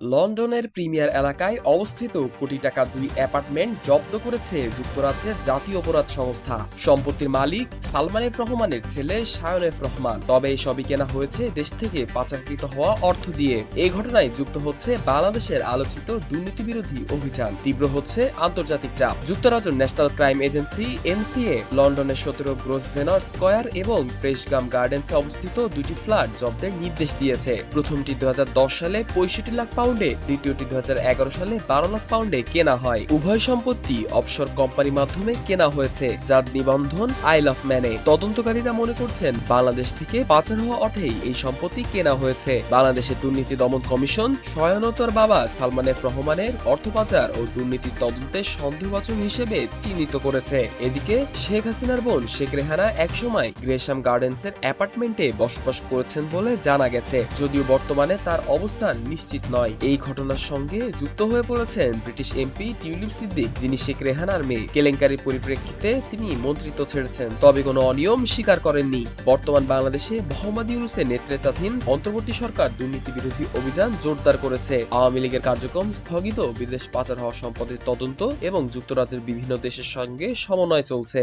লন্ডনের প্রিমিয়ার এলাকায় অবস্থিত কোটি টাকা 2 অ্যাপার্টমেন্ট জব্দ করেছে যুক্তরাজ্যের জাতীয় অপরাধ সংস্থা। সম্পত্তির মালিক সালমান এফ রহমানের ছেলে শায়ন এফ রহমান। তবে এই সবই কেনা হয়েছে দেশ থেকে পাচারকৃত হওয়া অর্থ দিয়ে। এই ঘটনায় যুক্ত হচ্ছে বাংলাদেশের আলোচিত দুর্নীতি বিরোধী অভিযান। তীব্র হচ্ছে আন্তর্জাতিক চাপ। যুক্তরাজ্য ন্যাশনাল ক্রাইম এজেন্সি এনসিএ লন্ডনের 17 গ্রোসভেনর স্কয়ার এবং প্রেসগাম গার্ডেন্সে অবস্থিত দুটি ফ্ল্যাট জব্দের নির্দেশ দিয়েছে। প্রথমটি 2010 সালে 65 লাখ পাউন্ডে, দ্বিতীয়টি 2011 সালে 12 লাখ পাউন্ডে কেনা হয়। উভয় সম্পত্তি অফশোর কোম্পানির মাধ্যমে কেনা হয়েছে, যার নিবন্ধন আইল অফ ম্যানে। তদন্তকারীরা মনে করছেন বাংলাদেশ থেকে পাচার হওয়া অর্থেই এই সম্পত্তি কেনা হয়েছে। বাংলাদেশের দুর্নীতি দমন কমিশন সহায়তার বাবা সালমান এফ রহমানের অর্থ পাচার ও দুর্নীতির তদন্তে সন্দেহভাজন হিসেবে চিহ্নিত করেছে। এদিকে শেখ হাসিনার বোন শেখ রেহানা একসময় গ্রেশাম গার্ডেন্সের অ্যাপার্টমেন্টে বসবাস করেছেন বলে জানা গেছে, যদিও বর্তমানে তার অবস্থান নিশ্চিত নয়। এই ঘটনার সঙ্গে যুক্ত হয়ে পড়েছেন ব্রিটিশ এমপি টিউলিপ সিদ্দিক, যিনি শেখ রেহানার মেয়ে। কেলেঙ্কারির পরিপ্রেক্ষিতে তিনি মন্ত্রিত্ব ছেড়েছেন, তবে কোনো অনিয়ম স্বীকার করেননি। বর্তমান বাংলাদেশে মোহাম্মদ ইউনূসের নেতৃত্বাধীন অন্তর্বর্তী সরকার দুর্নীতি বিরোধী অভিযান জোরদার করেছে। আওয়ামী লীগের কার্যক্রম স্থগিত, বিদেশ পাচার হওয়া সম্পদের তদন্ত এবং যুক্তরাজ্যের বিভিন্ন দেশের সঙ্গে সমন্বয় চলছে।